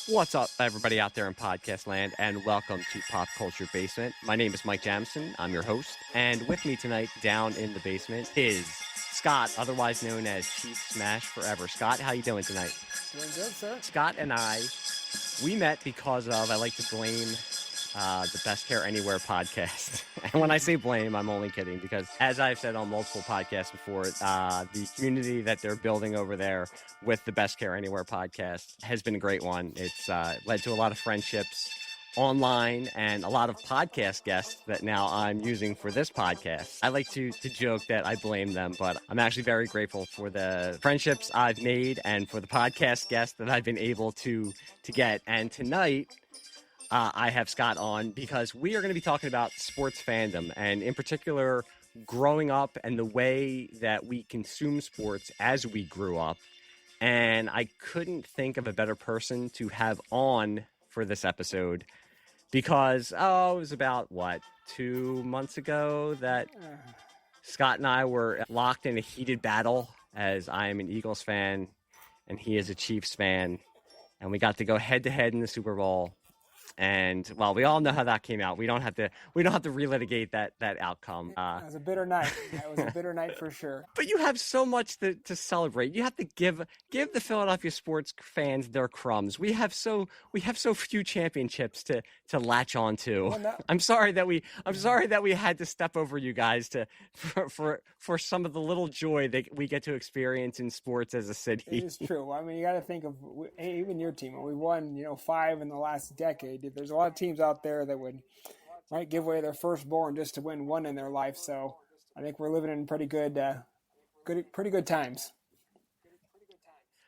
What's up, everybody out there in podcast land, and welcome to Pop Culture Basement. My name is Mike Jamison. I'm your host, and with me tonight down in the basement is Scott, otherwise known as ChiefsMASHforever. Scott, how you doing tonight? Doing good, sir. Scott and I, we met because of, I like to blame the Best Care Anywhere podcast. And when I say blame, I'm only kidding, because as I've said on multiple podcasts before, the community that they're building over there with the Best Care Anywhere podcast has been a great one. It's led to a lot of friendships online and a lot of podcast guests that now I'm using for this podcast. I like to joke that I blame them, but I'm actually very grateful for the friendships I've made and for the podcast guests that I've been able to get. And tonight, I have Scott on because we are going to be talking about sports fandom, and in particular, growing up and the way that we consume sports as we grew up. And I couldn't think of a better person to have on for this episode because, it was about, 2 months ago that Scott and I were locked in a heated battle, as I am an Eagles fan and he is a Chiefs fan. And we got to go head-to-head in the Super Bowl. And well, we all know how that came out. We don't have to relitigate that outcome. It was a bitter night. It was a bitter night for sure. But you have so much to celebrate. You have to give the Philadelphia sports fans their crumbs. We have so few championships to latch on to. Well, no. I'm sorry that we had to step over you guys for some of the little joy that we get to experience in sports as a city. It is true. I mean, you got to think of even your team. We won, 5 in the last decade. There's a lot of teams out there that might give away their firstborn just to win one in their life. So I think we're living in pretty good times.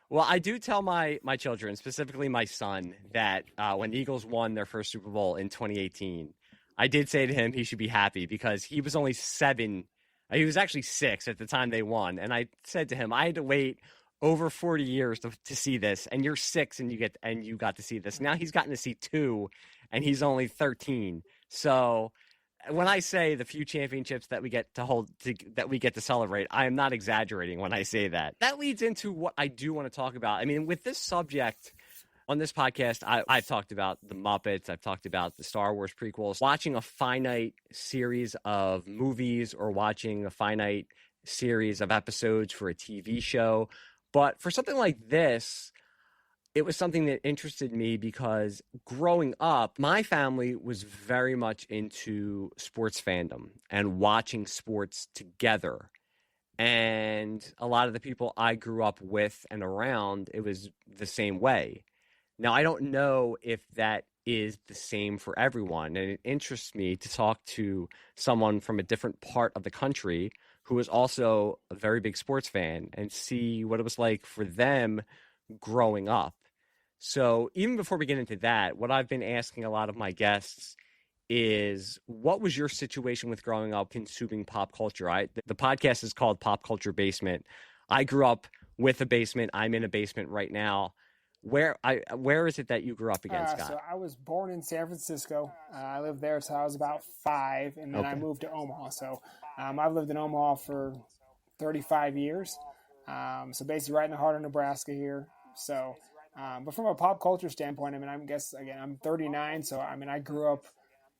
Well, I do tell my children, specifically my son, that when the Eagles won their first Super Bowl in 2018, I did say to him he should be happy because he was only 7. He was actually 6 at the time they won. And I said to him, I had to wait over 40 years to see this, and you're 6 and you got to see this. Now he's gotten to see 2 and he's only 13. So when I say the few championships that we get to hold, that we get to celebrate, I am not exaggerating when I say that. That leads into what I do want to talk about. I mean, with this subject on this podcast, I've talked about the Muppets. I've talked about the Star Wars prequels. Watching a finite series of movies or watching a finite series of episodes for a TV show. But for something like this, it was something that interested me because growing up, my family was very much into sports fandom and watching sports together. And a lot of the people I grew up with and around, it was the same way. Now, I don't know if that is the same for everyone, and it interests me to talk to someone from a different part of the country who was also a very big sports fan and see what it was like for them growing up. So even before we get into that, what I've been asking a lot of my guests is, what was your situation with growing up consuming pop culture? The podcast is called Pop Culture Basement. I grew up with a basement. I'm in a basement right now. Where is it that you grew up again, Scott? So I was born in San Francisco. I lived there till I was about 5, and then I moved to Omaha. So I've lived in Omaha for 35 years. So basically right in the heart of Nebraska here. So, but from a pop culture standpoint, I mean, I guess, again, I'm 39. So, I mean, I grew up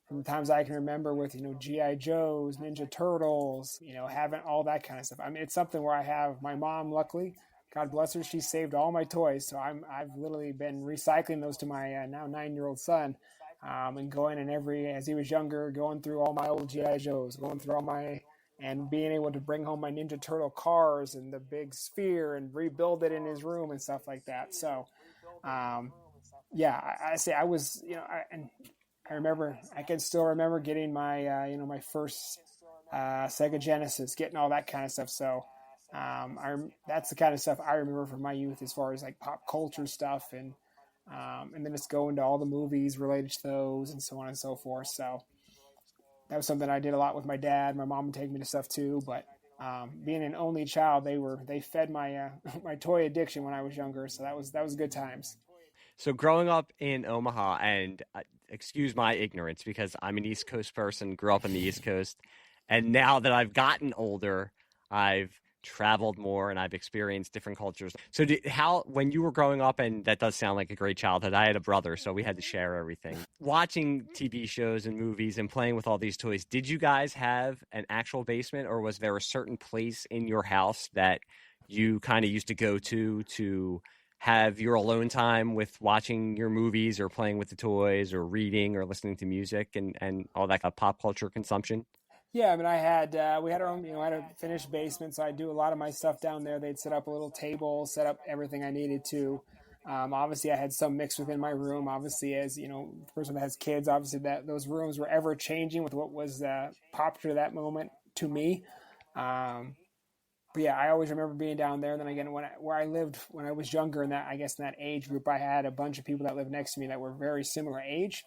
from the times I can remember with, G.I. Joes, Ninja Turtles, having all that kind of stuff. I mean, it's something where I have my mom, luckily, God bless her, she saved all my toys. So I've literally been recycling those to my now 9-year-old son, and going as he was younger, going through all my old G.I. Joes, going through and being able to bring home my Ninja Turtle cars and the big sphere and rebuild it in his room and stuff like that. So, I say I was, I can still remember getting my, my first Sega Genesis, getting all that kind of stuff. So, that's the kind of stuff I remember from my youth as far as like pop culture stuff, and then just going to all the movies related to those and so on and so forth. So that was something I did a lot with my dad. My mom would take me to stuff too, but being an only child, they fed my my toy addiction when I was younger. So that was good times. So growing up in Omaha, and excuse my ignorance because I'm an East Coast person, grew up on the East Coast, and now that I've gotten older, I've traveled more and I've experienced different cultures. So when you were growing up, and that does sound like a great childhood, I had a brother, so we had to share everything. Watching TV shows and movies and playing with all these toys, did you guys have an actual basement, or was there a certain place in your house that you kind of used to go to have your alone time with watching your movies or playing with the toys or reading or listening to music and all that kind of pop culture consumption? Yeah, I mean, we had our own, I had a finished basement, so I do a lot of my stuff down there. They'd set up a little table, set up everything I needed to. Obviously, I had some mixed within my room. Obviously, as the person that has kids, obviously that those rooms were ever changing with what was popular at that moment to me. Um, but yeah, I always remember being down there. And then again, where I lived when I was younger, in that age group, I had a bunch of people that lived next to me that were very similar age.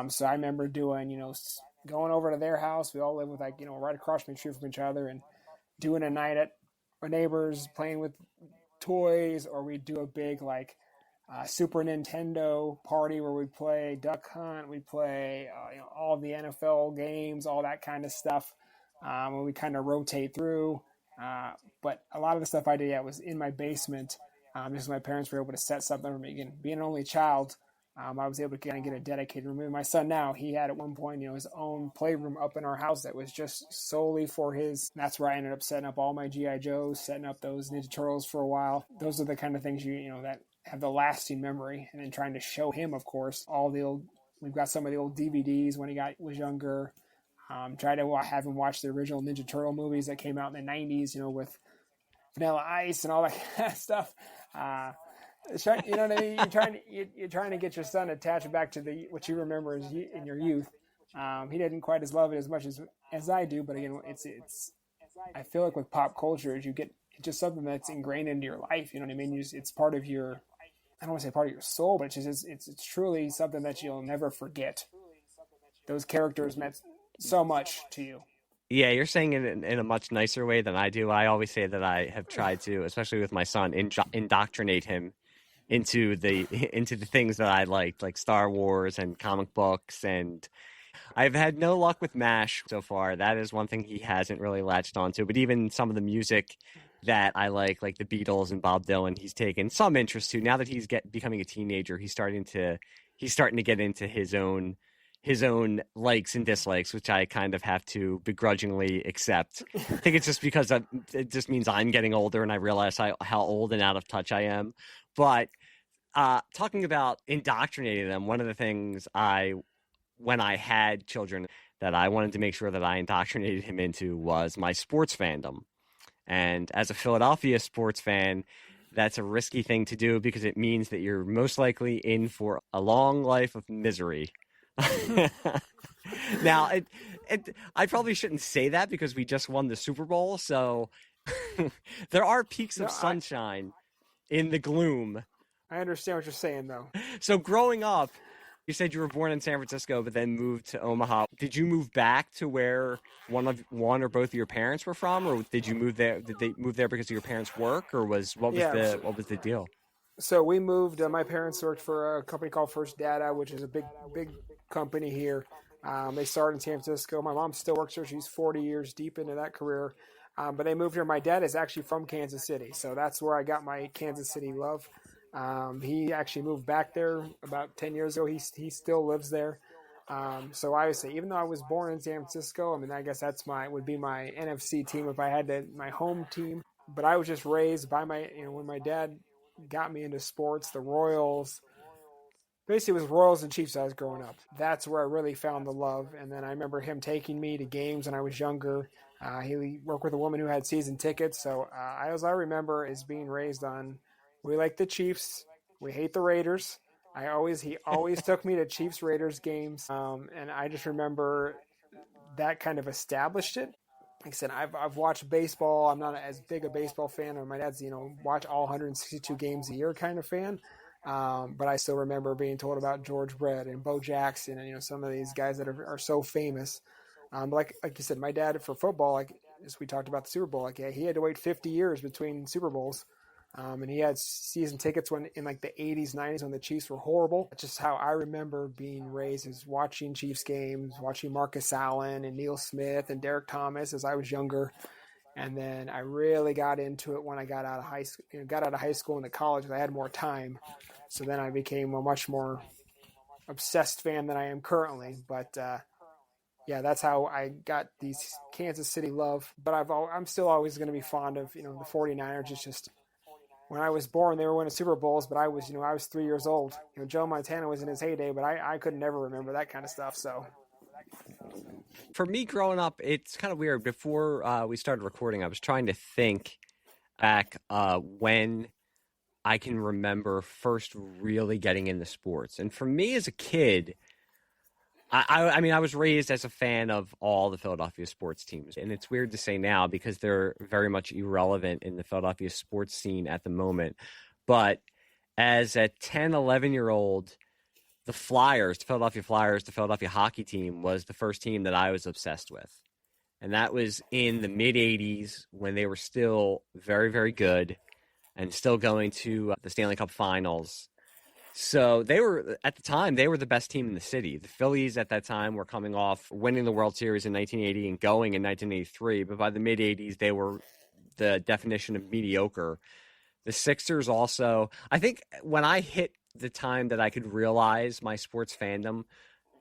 So I remember doing, going over to their house. We all live with right across the street from each other, and doing a night at our neighbors, playing with toys, or we'd do a big Super Nintendo party where we'd play Duck Hunt, we'd play all of the NFL games, all that kind of stuff. And we kind of rotate through. But a lot of the stuff I did, was in my basement. Just my parents were able to set something for me. Again, being an only child, I was able to kind of get a dedicated room. My son now, he had at one point, his own playroom up in our house that was just solely for his. That's where I ended up setting up all my G.I. Joes, setting up those Ninja Turtles for a while. Those are the kind of things that have the lasting memory. And then trying to show him, of course, we've got some of the old DVDs when he was younger. Try to have him watch the original Ninja Turtle movies that came out in the 90s, with Vanilla Ice and all that kind of stuff. You know what I mean? You're trying to get your son attached back to what you remember in your youth. He didn't quite love it as much as I do, but again, it's. I feel like with pop culture, you get it's just something that's ingrained into your life. You know what I mean? It's part of your. I don't want to say part of your soul, but it's truly something that you'll never forget. Those characters meant so much to you. Yeah, you're saying it in a much nicer way than I do. I always say that I have tried to, especially with my son, indoctrinate him into the into the things that I liked, like Star Wars and comic books. And I've had no luck with MASH so far. That is one thing he hasn't really latched onto. But even some of the music that I like the Beatles and Bob Dylan, he's taken some interest to. Now that he's becoming a teenager, he's starting to get into his own likes and dislikes, which I kind of have to begrudgingly accept. I think it's just because it just means I'm getting older and I realize how old and out of touch I am. But talking about indoctrinating them, one of the things when I had children that I wanted to make sure that I indoctrinated him into was my sports fandom. And as a Philadelphia sports fan, that's a risky thing to do because it means that you're most likely in for a long life of misery. Now, I probably shouldn't say that because we just won the Super Bowl. So there are peaks of sunshine in the gloom. I understand what you're saying, though. So growing up, you said you were born in San Francisco, but then moved to Omaha. Did you move back to where one or both of your parents were from, or did you move there? Did they move there because of your parents' work, or what was the deal? So we moved. My parents worked for a company called First Data, which is a big company here. They started in San Francisco. My mom still works there. She's 40 years deep into that career. But they moved here. My dad is actually from Kansas City, so that's where I got my Kansas City love. He actually moved back there about 10 years ago. He still lives there. So I would say, even though I was born in San Francisco, I mean, I guess would be my NFC team if I had my home team. But I was just raised by when my dad got me into sports, the Royals. Basically, it was Royals and Chiefs I was growing up. That's where I really found the love. And then I remember him taking me to games when I was younger. He worked with a woman who had season tickets. So as I remember is being raised on, we like the Chiefs. We hate the Raiders. He always took me to Chiefs Raiders games. And I just remember that kind of established it. Like I said, I've watched baseball. I'm not as big a baseball fan. Or my dad's, watch all 162 games a year kind of fan. But I still remember being told about George Brett and Bo Jackson and, some of these guys that are so famous. Like you said, my dad for football, as we talked about the Super Bowl, he had to wait 50 years between Super Bowls. And he had season tickets in the 80s, 90s when the Chiefs were horrible. That's just how I remember being raised, is watching Chiefs games, watching Marcus Allen and Neil Smith and Derek Thomas as I was younger. And then I really got into it when I got out of high school into college. I had more time, so then I became a much more obsessed fan than I am currently. But yeah, that's how I got these Kansas City love. But I'm still always going to be fond of the 49ers. It's just when I was born, they were winning Super Bowls, but I was 3 years old. Joe Montana was in his heyday, but I could never remember that kind of stuff. So For me growing up, it's kind of weird. Before we started recording, I was trying to think back when I can remember first really getting into sports. And for me as a kid, I mean, I was raised as a fan of all the Philadelphia sports teams. And it's weird to say now because they're very much irrelevant in the Philadelphia sports scene at the moment. But as a 10, 11-year-old, the Flyers, the Philadelphia Flyers, the Philadelphia hockey team was the first team that I was obsessed with. And that was in the mid 80s when they were still very, very good and still going to the Stanley Cup finals. So they were, at the time, they were the best team in the city. The Phillies at that time were coming off winning the World Series in 1980 and going in 1983. But by the mid 80s, they were the definition of mediocre. The Sixers also, I think when I hit the time that I could realize my sports fandom,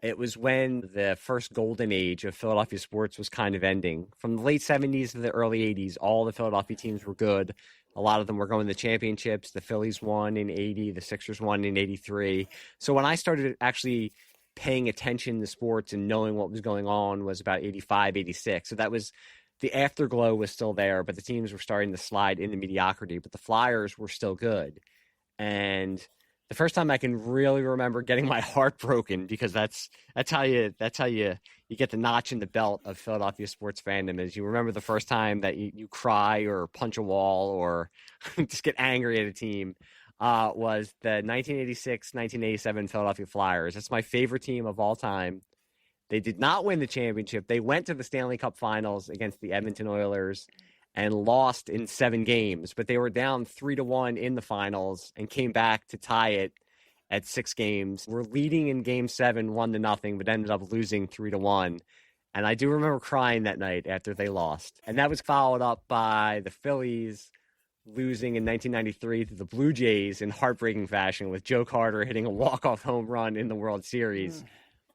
it was when the first golden age of Philadelphia sports was kind of ending. From the late 70s to the early 80s, all the Philadelphia teams were good. A lot of them were going to the championships. The Phillies won in 80. The Sixers won in 83. So when I started actually paying attention to sports and knowing what was going on was about 85, 86. So that was the afterglow was still there, but the teams were starting to slide into mediocrity. But the Flyers were still good. And the first time I can really remember getting my heart broken, because that's how you get the notch in the belt of Philadelphia sports fandom, is you remember the first time that you cry or punch a wall or just get angry at a team, was the 1986-1987 Philadelphia Flyers. That's my favorite team of all time. They did not win the championship. They went to the Stanley Cup Finals against the Edmonton Oilers and lost in 7 games, but they were down 3-1 in the finals and came back to tie it at 6 games. We're leading in game 7, 1-0, but ended up losing 3-1. And I do remember crying that night after they lost. And that was followed up by the Phillies losing in 1993 to the Blue Jays in heartbreaking fashion, with Joe Carter hitting a walk-off home run in the World Series.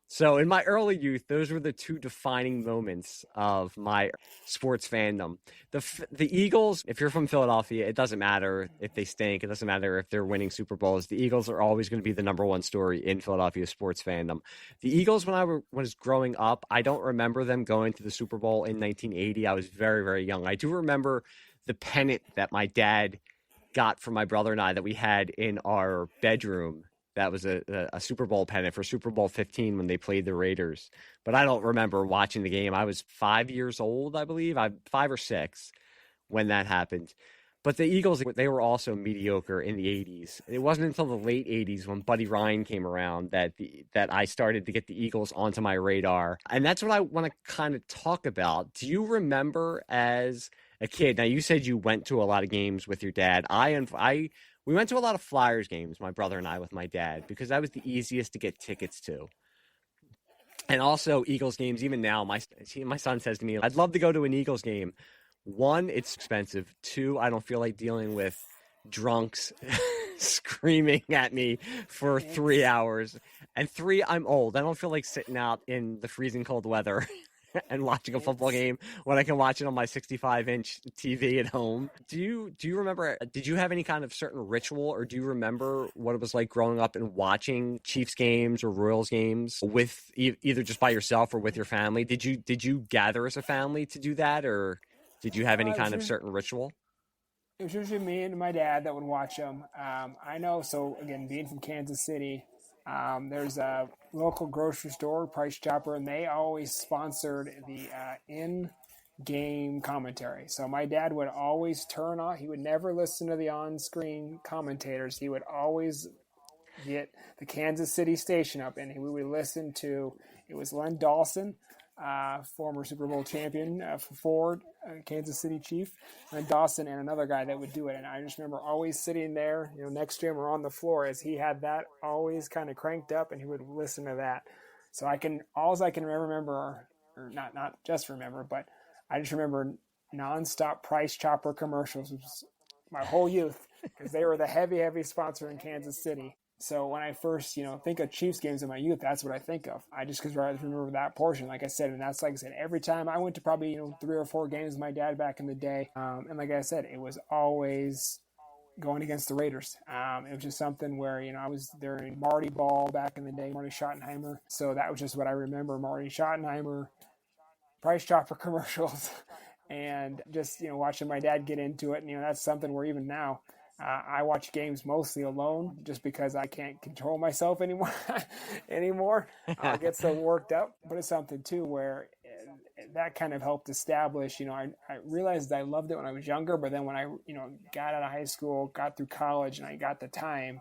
So in my early youth, those were the 2 defining moments of my sports fandom. The Eagles, if you're from Philadelphia, it doesn't matter if they stink. It doesn't matter if they're winning Super Bowls. The Eagles are always going to be the number one story in Philadelphia sports fandom. The Eagles, when I was growing up, I don't remember them going to the Super Bowl in 1980. I was very, very young. I do remember the pennant that my dad got for my brother and I that we had in our bedroom. That was a Super Bowl pennant for Super Bowl 15 when they played the Raiders. But I don't remember watching the game. I was 5 years old, I believe. I'm 5 or 6 when that happened. But the Eagles, they were also mediocre in the 80s. It wasn't until the late 80s when Buddy Ryan came around that I started to get the Eagles onto my radar. And that's what I want to kind of talk about. Do you remember as a kid? Now, you said you went to a lot of games with your dad. We went to a lot of Flyers games, my brother and I, with my dad, because that was the easiest to get tickets to. And also Eagles games, even now, my son says to me, I'd love to go to an Eagles game. 1, it's expensive. 2, I don't feel like dealing with drunks screaming at me for 3 hours. And 3, I'm old. I don't feel like sitting out in the freezing cold weather and watching a football game when I can watch it on my 65-inch TV at home. Do you remember, did you have any kind of certain ritual, or do you remember what it was like growing up and watching Chiefs games or Royals games with either just by yourself or with your family? Did you gather as a family to do that, or did you have any kind of certain ritual? It was usually me and my dad that would watch them. I know, so again, being from Kansas City, there's a local grocery store, Price Chopper, and they always sponsored the in-game commentary. So my dad would always turn on, he would never listen to the on-screen commentators. He would always get the Kansas City station up, and we would listen to, it was Len Dawson, former Super Bowl champion for Ford, Kansas City Chief, and Dawson, and another guy that would do it. And I just remember always sitting there, next to him or on the floor, as he had that always kind of cranked up, and he would listen to that. So all I can remember, or not just remember, but I just remember nonstop Price Chopper commercials my whole youth, because they were the heavy sponsor in Kansas City. So when I first, think of Chiefs games in my youth, that's what I think of. Because I remember that portion, like I said, and that's like I said, every time I went to probably 3 or 4 games with my dad back in the day, and like I said, it was always going against the Raiders. It was just something where I was there in Marty Ball back in the day, Marty Schottenheimer. So that was just what I remember: Marty Schottenheimer, Price Chopper commercials, and just watching my dad get into it. And that's something where even now. I watch games mostly alone just because I can't control myself anymore. I get so worked up, but it's something too where that kind of helped establish, I realized I loved it when I was younger, but then when I, got out of high school, got through college and I got the time,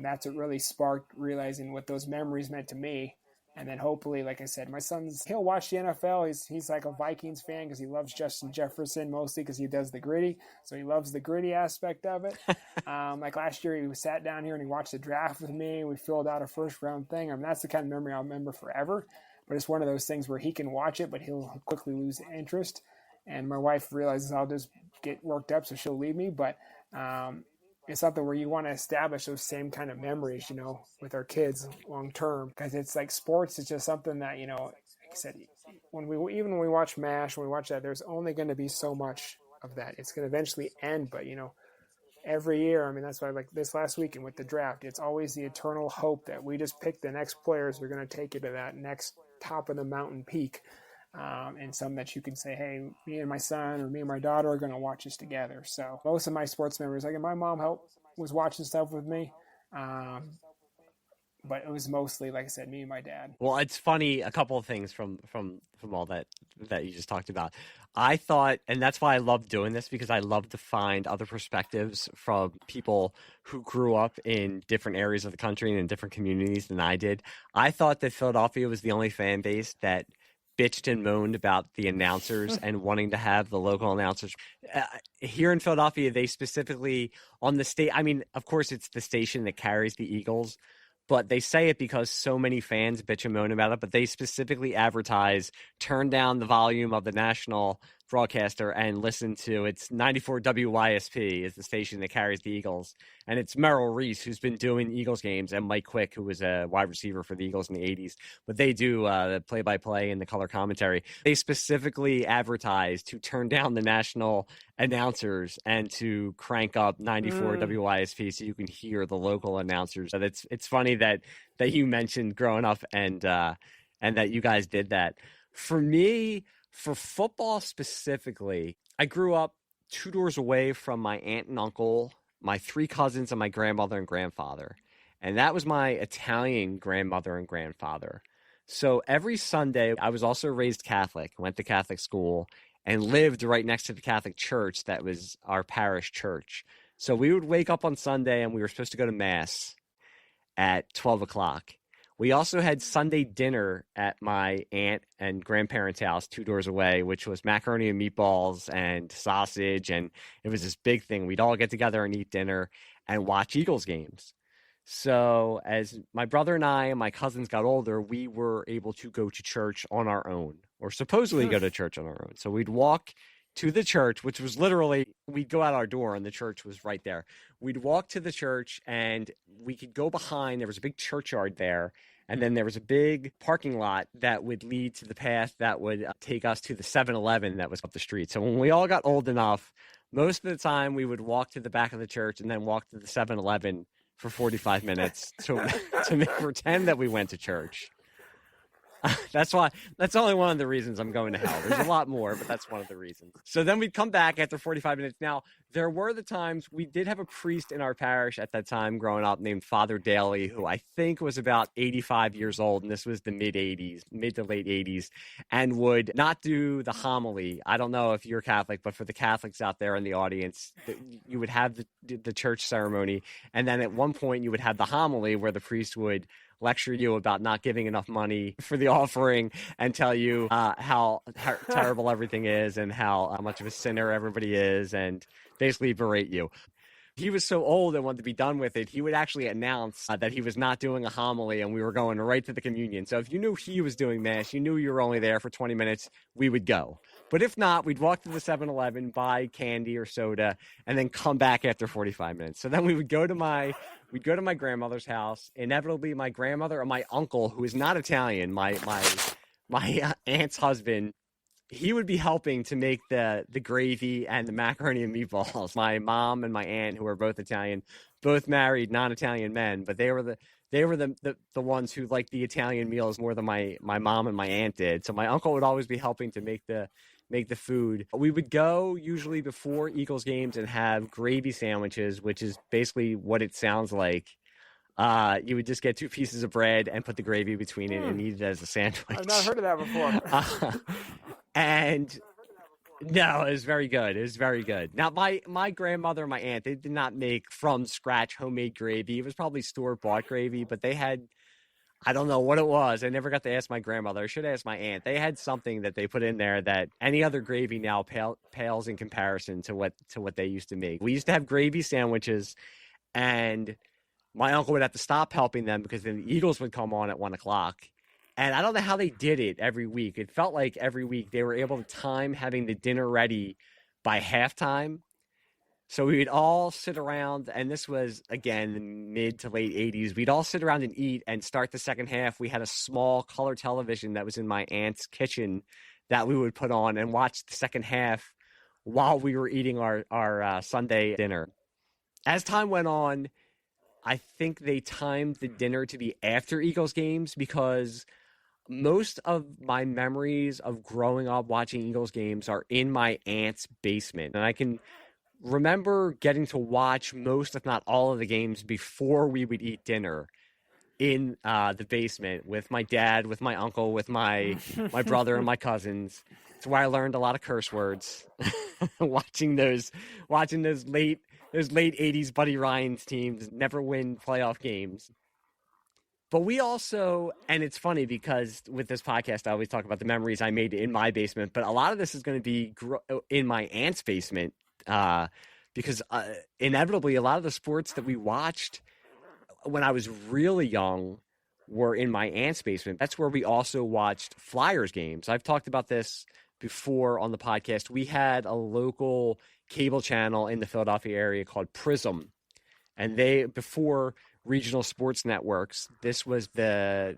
that's what really sparked realizing what those memories meant to me. And then hopefully, like I said, my he'll watch the NFL. He's like a Vikings fan because he loves Justin Jefferson mostly because he does the gritty. So he loves the gritty aspect of it. Like last year, he sat down here and he watched the draft with me. We filled out a first round thing. That's the kind of memory I'll remember forever. But it's one of those things where he can watch it, but he'll quickly lose interest. And my wife realizes I'll just get worked up, so she'll leave me. But it's something where you want to establish those same kind of memories, with our kids long term. Because it's like sports is just something that, like I said, when we watch MASH, when we watch that, there's only going to be so much of that. It's going to eventually end. But, every year, that's why like this last weekend with the draft, it's always the eternal hope that we just pick the next players who are going to take you to that next top of the mountain peak. And some that you can say, hey, me and my son or me and my daughter are going to watch this together. So most of my sports memories, like my mom was watching stuff with me. But it was mostly, like I said, me and my dad. Well, it's funny, a couple of things from all that you just talked about. I thought, and that's why I love doing this, because I love to find other perspectives from people who grew up in different areas of the country and in different communities than I did. I thought that Philadelphia was the only fan base that bitched and moaned about the announcers and wanting to have the local announcers. Here in Philadelphia, they specifically, on the state, of course, it's the station that carries the Eagles, but they say it because so many fans bitch and moan about it, but they specifically advertise, turn down the volume of the national broadcaster and listen to, it's 94 WYSP is the station that carries the Eagles. And it's Merrill Reese, who's been doing Eagles games, and Mike Quick, who was a wide receiver for the Eagles in the 80s. But they do the play-by-play and the color commentary. They specifically advertise to turn down the national announcers and to crank up 94 WYSP so you can hear the local announcers. And it's funny that you mentioned growing up and that you guys did that. For me, for football specifically, I grew up 2 doors away from my aunt and uncle, my 3 cousins, and my grandmother and grandfather. And that was my Italian grandmother and grandfather. So every Sunday, I was also raised Catholic, went to Catholic school, and lived right next to the Catholic church that was our parish church. So we would wake up on Sunday, and we were supposed to go to Mass at 12 o'clock. We also had Sunday dinner at my aunt and grandparents' house 2 doors away, which was macaroni and meatballs and sausage. And it was this big thing. We'd all get together and eat dinner and watch Eagles games. So as my brother and I and my cousins got older, we were able to go to church on our own, or supposedly go to church on our own. So we'd walk to the church, which was literally, we'd go out our door and the church was right there. We'd walk to the church and we could go behind. There was a big churchyard there. And then there was a big parking lot that would lead to the path that would take us to the 7-Eleven that was up the street. So when we all got old enough, most of the time we would walk to the back of the church and then walk to the 7-Eleven for 45 minutes to pretend that we went to church. That's only one of the reasons I'm going to hell. There's a lot more, but that's one of the reasons. So then we'd come back after 45 minutes. Now, there were the times we did have a priest in our parish at that time growing up named Father Daly, who I think was about 85 years old. And this was the mid to late 80s, and would not do the homily. I don't know if you're Catholic, but for the Catholics out there in the audience, you would have the church ceremony. And then at one point you would have the homily where the priest would lecture you about not giving enough money for the offering and tell you how terrible everything is and how much of a sinner everybody is, and basically berate you. He was so old and wanted to be done with it, he would actually announce that he was not doing a homily and we were going right to the communion. So if you knew he was doing Mass, you knew you were only there for 20 minutes, we would go. But if not, we'd walk to the 7-Eleven, buy candy or soda, and then come back after 45 minutes. So then we'd go to my grandmother's house. Inevitably, my grandmother or my uncle, who is not Italian, my aunt's husband, he would be helping to make the gravy and the macaroni and meatballs. My mom and my aunt, who are both Italian, both married non-Italian men, but they were the ones who liked the Italian meals more than my mom and my aunt did. So my uncle would always be helping to make the food. We would go usually before Eagles games and have gravy sandwiches, which is basically what it sounds like. You would just get 2 pieces of bread and put the gravy between it and eat it as a sandwich. I've not heard of that before. And no, it was very good. It was very good. Now, my grandmother and my aunt, they did not make from scratch homemade gravy. It was probably store-bought gravy, but they had, I don't know what it was. I never got to ask my grandmother. I should ask my aunt. They had something that they put in there that any other gravy now pales in comparison to what they used to make. We used to have gravy sandwiches, and my uncle would have to stop helping them because then the Eagles would come on at 1:00. And I don't know how they did it every week. It felt like every week they were able to time having the dinner ready by halftime. So we would all sit around, and this was, again, mid to late 80s. We'd all sit around and eat and start the second half. We had a small color television that was in my aunt's kitchen that we would put on and watch the second half while we were eating our Sunday dinner. As time went on, I think they timed the dinner to be after Eagles games because most of my memories of growing up watching Eagles games are in my aunt's basement. And I can remember getting to watch most, if not all, of the games before we would eat dinner in the basement with my dad, with my uncle, with my brother and my cousins. It's where I learned a lot of curse words watching those late 80s Buddy Ryan's teams never win playoff games. But we also, and it's funny because with this podcast, I always talk about the memories I made in my basement, but a lot of this is going to be in my aunt's basement because inevitably a lot of the sports that we watched when I was really young were in my aunt's basement. That's where we also watched Flyers games. I've talked about this before on the podcast. We had a local cable channel in the Philadelphia area called Prism, and before regional sports networks, this was the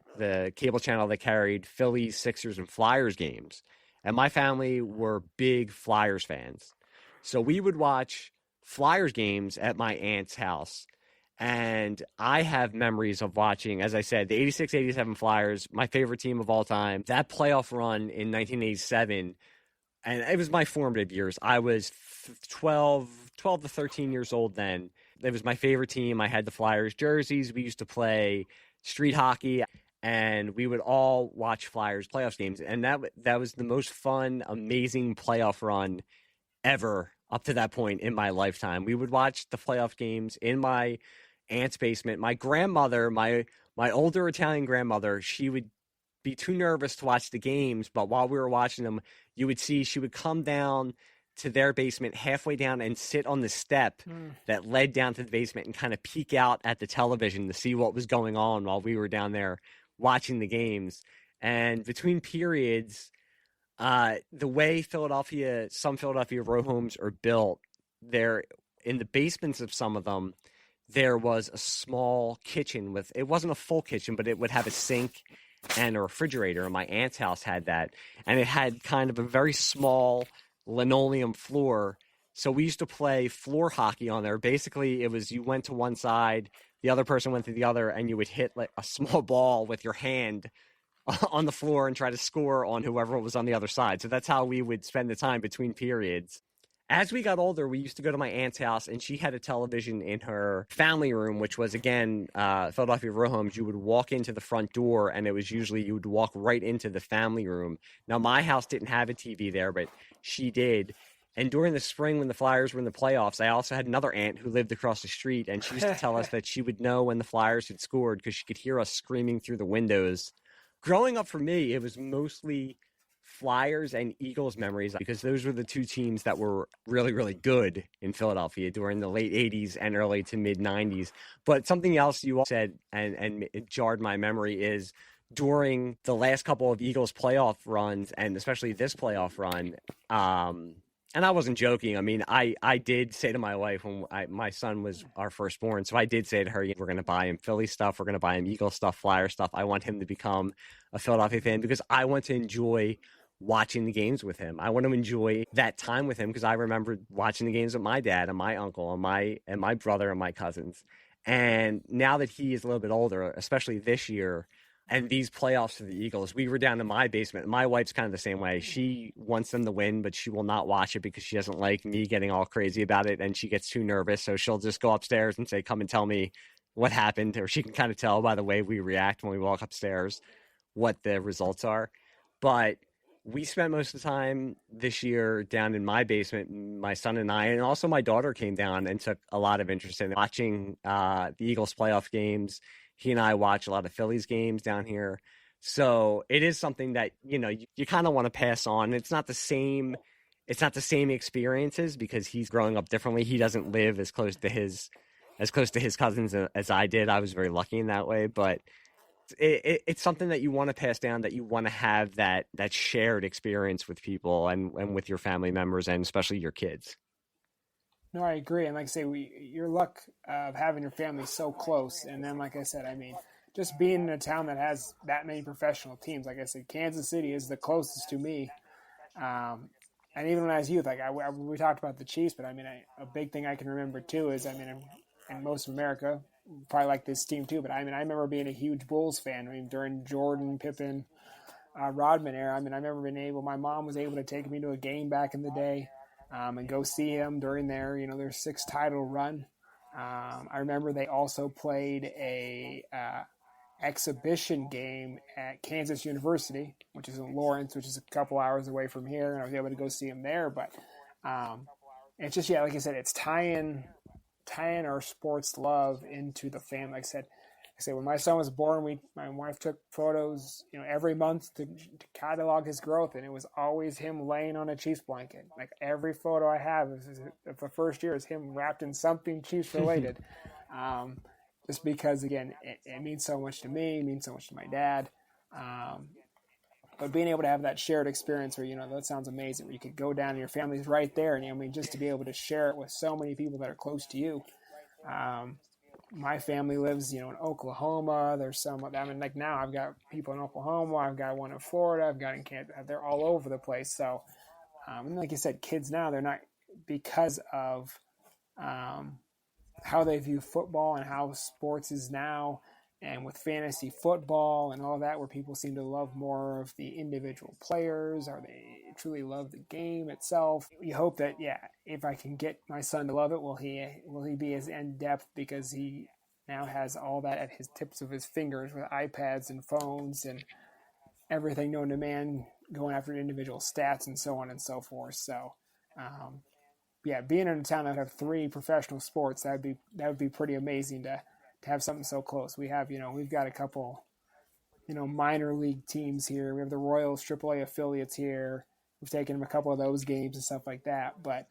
cable channel that carried Phillies, Sixers, and Flyers games. And my family were big Flyers fans. So we would watch Flyers games at my aunt's house. And I have memories of watching, as I said, the 86-87 Flyers, my favorite team of all time. That playoff run in 1987, and it was my formative years. I was 12 to 13 years old then. It was my favorite team. I had the Flyers jerseys. We used to play street hockey, and we would all watch Flyers playoffs games. And that was the most fun, amazing playoff run ever up to that point in my lifetime. We would watch the playoff games in my aunt's basement. My grandmother, my older Italian grandmother, she would be too nervous to watch the games, but while we were watching them, you would see she would come down to their basement halfway down and sit on the step that led down to the basement and kind of peek out at the television to see what was going on while we were down there watching the games. And between periods, the way some Philadelphia row homes are built, there in the basements of some of them, there was a small kitchen it wasn't a full kitchen, but it would have a sink and a refrigerator. And my aunt's house had that. And it had kind of a very small linoleum floor. So we used to play floor hockey on there. Basically, it was you went to one side, the other person went to the other, and you would hit like a small ball with your hand on the floor and try to score on whoever was on the other side. So that's how we would spend the time between periods. As we got older, we used to go to my aunt's house, and she had a television in her family room, which was, again, Philadelphia row homes. You would walk into the front door, and it was usually you would walk right into the family room. Now, my house didn't have a TV there, but she did. And during the spring when the Flyers were in the playoffs, I also had another aunt who lived across the street, and she used to tell us that she would know when the Flyers had scored because she could hear us screaming through the windows. Growing up for me, it was mostly Flyers and Eagles memories because those were the two teams that were really, really good in Philadelphia during the late 80s and early to mid 90s. But something else you all said and it jarred my memory is during the last couple of Eagles playoff runs, and especially this playoff run, and I wasn't joking. I mean, I did say to my wife when my son was our firstborn, so I did say to her, we're going to buy him Philly stuff, we're going to buy him Eagle stuff, Flyer stuff. I want him to become a Philadelphia fan because I want to enjoy watching the games with him. I want to enjoy that time with him because I remember watching the games with my dad and my uncle and my brother and my cousins. And now that he is a little bit older, especially this year, and these playoffs for the Eagles, we were down in my basement. My wife's kind of the same way. She wants them to win, but she will not watch it because she doesn't like me getting all crazy about it, and she gets too nervous. So she'll just go upstairs and say, come and tell me what happened, or she can kind of tell by the way we react when we walk upstairs what the results are. But we spent most of the time this year down in my basement, my son and I, and also my daughter came down and took a lot of interest in watching the Eagles playoff games. He and I watch a lot of Phillies games down here. So it is something that, you kind of want to pass on. It's not the same experiences because he's growing up differently. He doesn't live as close to his cousins as I did. I was very lucky in that way, but it's something that you want to pass down, that you want to have that shared experience with people and with your family members and especially your kids. No, I agree. And like I say, your luck of having your family so close. And then, like I said, I mean, just being in a town that has that many professional teams, like I said, Kansas City is the closest to me. And even when I was youth, like we talked about the Chiefs, but I mean, a big thing I can remember too is, I mean, in most of America, probably like this team too, but I mean, I remember being a huge Bulls fan. I mean, during Jordan, Pippen, Rodman era, I mean, I remember my mom was able to take me to a game back in the day. And go see him during their 6th title run. I remember they also played a exhibition game at Kansas University, which is in Lawrence, which is a couple hours away from here, and I was able to go see him there. But it's just, like I said, it's tying our sports love into the family. Like I said, when my son was born, my wife took photos, every month to catalog his growth, and it was always him laying on a Chiefs blanket. Like every photo I have of the first year is him wrapped in something Chiefs related. Just because, again, it means so much to me, it means so much to my dad. But being able to have that shared experience where, that sounds amazing, where you could go down and your family's right there, and just to be able to share it with so many people that are close to you. My family lives, in Oklahoma. There's some, I mean, like now I've got people in Oklahoma. I've got one in Florida. I've got in Kansas. They're all over the place. So, and like you said, kids now, they're not, because of how they view football and how sports is now, and with fantasy football and all that, where people seem to love more of the individual players, or they truly love the game itself. You hope that, if I can get my son to love it, will he be as in depth, because he now has all that at his tips of his fingers with iPads and phones and everything known to man, going after individual stats and so on and so forth. So, being in a town that have 3 professional sports, that would be pretty amazing to have something so close. We have, we've got a couple, minor league teams here. We have the Royals AAA affiliates here. We've taken them a couple of those games and stuff like that, but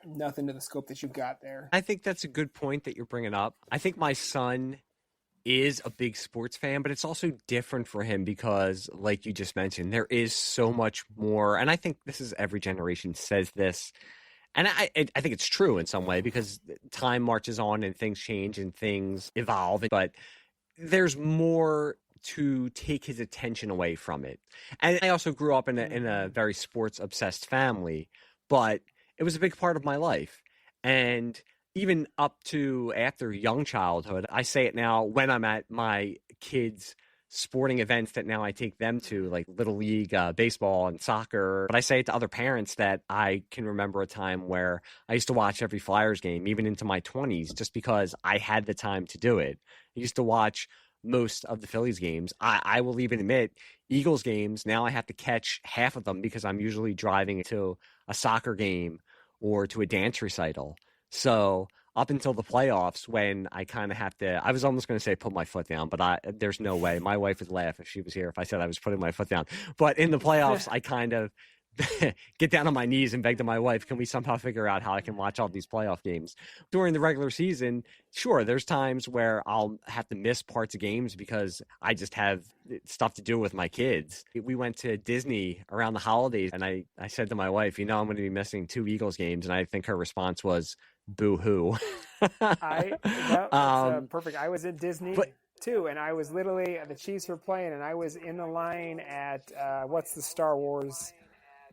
nothing to the scope that you've got there. I think that's a good point that you're bringing up. I think my son is a big sports fan, but it's also different for him because, like you just mentioned, there is so much more. And I think this is, every generation says this, and I think it's true in some way, because time marches on and things change and things evolve, but there's more to take his attention away from it. And I also grew up in a very sports obsessed family, but it was a big part of my life. And even up to after young childhood, I say it now when I'm at my kids' sporting events that now I take them to, like Little League baseball and soccer. But I say it to other parents that I can remember a time where I used to watch every Flyers game, even into my 20s, just because I had the time to do it. I used to watch most of the Phillies games. I will even admit, Eagles games, now I have to catch half of them because I'm usually driving to a soccer game or to a dance recital. So up until the playoffs, when I kind of have to, I was almost going to say put my foot down, but there's no way. My wife would laugh if she was here if I said I was putting my foot down. But in the playoffs, I kind of get down on my knees and beg to my wife, can we somehow figure out how I can watch all these playoff games? During the regular season, sure, there's times where I'll have to miss parts of games because I just have stuff to do with my kids. We went to Disney around the holidays, and I said to my wife, I'm going to be missing 2 Eagles games. And I think her response was, boo hoo. That's perfect. I was at Disney too, and I was literally, the Chiefs were playing, and I was in the line at, what's the Star Wars,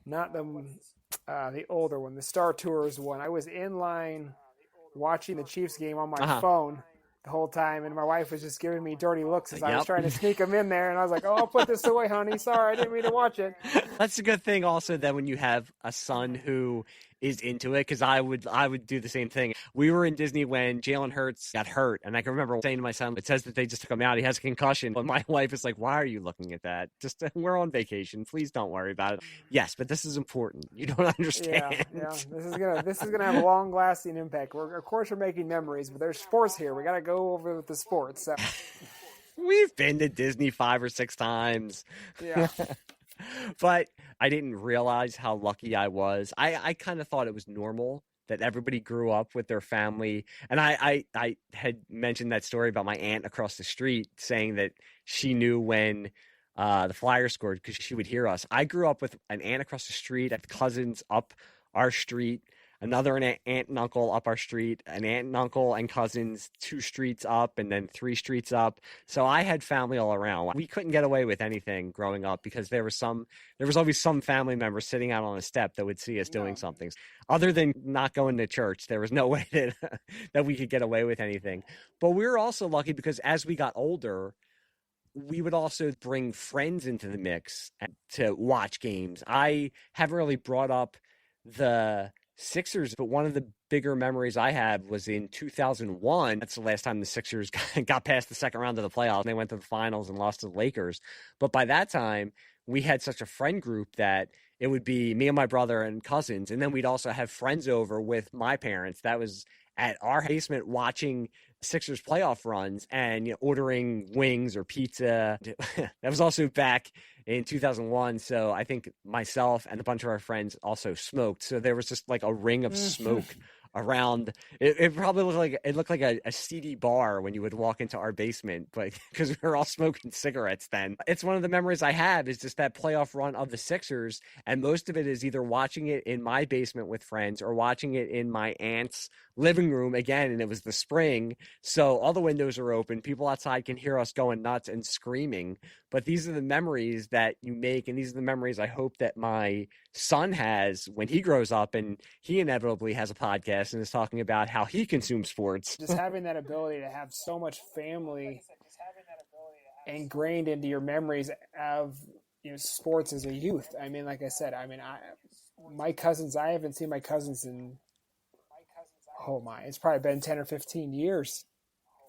not the older one, the Star Tours one. I was in line watching the Chiefs game on my phone the whole time, and my wife was just giving me dirty looks as I was trying to sneak them in there, and I was like, I'll put this away, honey. Sorry, I didn't mean to watch it. That's a good thing also that when you have a son who is into it, because I would do the same thing. We were in Disney when Jalen Hurts got hurt, and I can remember saying to my son, it says that they just took him out. He has a concussion. But my wife is like, why are you looking at that? Just we're on vacation. Please don't worry about it. Yes, but this is important. You don't understand. Yeah. This is gonna have a long lasting impact. Of course we're making memories, but there's sports here. We gotta go over with the sports. So. We've been to Disney 5 or 6 times. Yeah. But I didn't realize how lucky I was. I kind of thought it was normal that everybody grew up with their family. And I had mentioned that story about my aunt across the street saying that she knew when the Flyers scored because she would hear us. I grew up with an aunt across the street, cousins up our street, another aunt and uncle up our street, an aunt and uncle and cousins 2 streets up, and then 3 streets up. So I had family all around. We couldn't get away with anything growing up because there was always some family member sitting out on a step that would see us doing something. Other than not going to church, there was no way that we could get away with anything. But we were also lucky because as we got older, we would also bring friends into the mix to watch games. I haven't really brought up the Sixers, but one of the bigger memories I have was in 2001. That's the last time the Sixers got past the second round of the playoffs. They went to the finals and lost to the Lakers. But by that time, we had such a friend group that it would be me and my brother and cousins. And then we'd also have friends over with my parents. That was at our basement watching Sixers playoff runs and ordering wings or pizza. That was also back in 2001. So I think myself and a bunch of our friends also smoked. So there was just like a ring of smoke around. It probably looked like a seedy bar when you would walk into our basement, but because we were all smoking cigarettes then. It's one of the memories I have is just that playoff run of the Sixers, and most of it is either watching it in my basement with friends or watching it in my aunt's living room again, and it was the spring, so all the windows are open. People outside can hear us going nuts and screaming. But these are the memories that you make, and these are the memories I hope that my son has when he grows up and he inevitably has a podcast and is talking about how he consumes sports. Just having that ability to have so much family ingrained into your memories of sports as a youth. I mean, like I said, my cousins, I haven't seen my cousins in, it's probably been 10 or 15 years.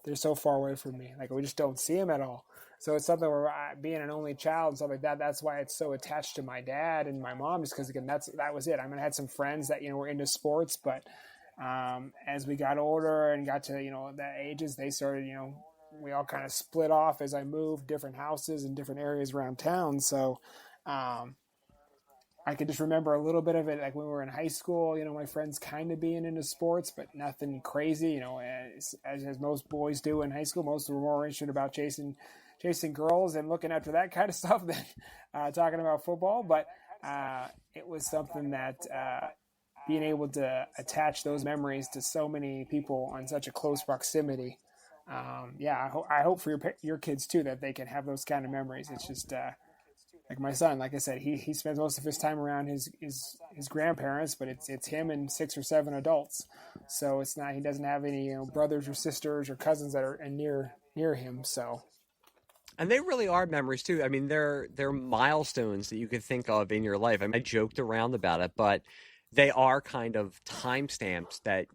They're so far away from me. Like, we just don't see them at all. So it's something where being an only child and stuff like that, that's why it's so attached to my dad and my mom, just because, again, that was it. I had some friends that, were into sports, but as we got older and got to, that ages, they started, we all kind of split off as I moved different houses and different areas around town. So I could just remember a little bit of it, like when we were in high school, my friends kind of being into sports, but nothing crazy, as most boys do in high school. Most were more interested about chasing girls and looking after that kind of stuff than talking about football. But it was something that being able to attach those memories to so many people on such a close proximity. I hope for your kids too, that they can have those kind of memories. It's just like my son, like I said, he spends most of his time around his grandparents, but it's him and 6 or 7 adults. So it's not, he doesn't have any brothers or sisters or cousins that are near him. So. And they really are memories too. I mean, they're milestones that you can think of in your life. I joked around about it, but they are kind of timestamps that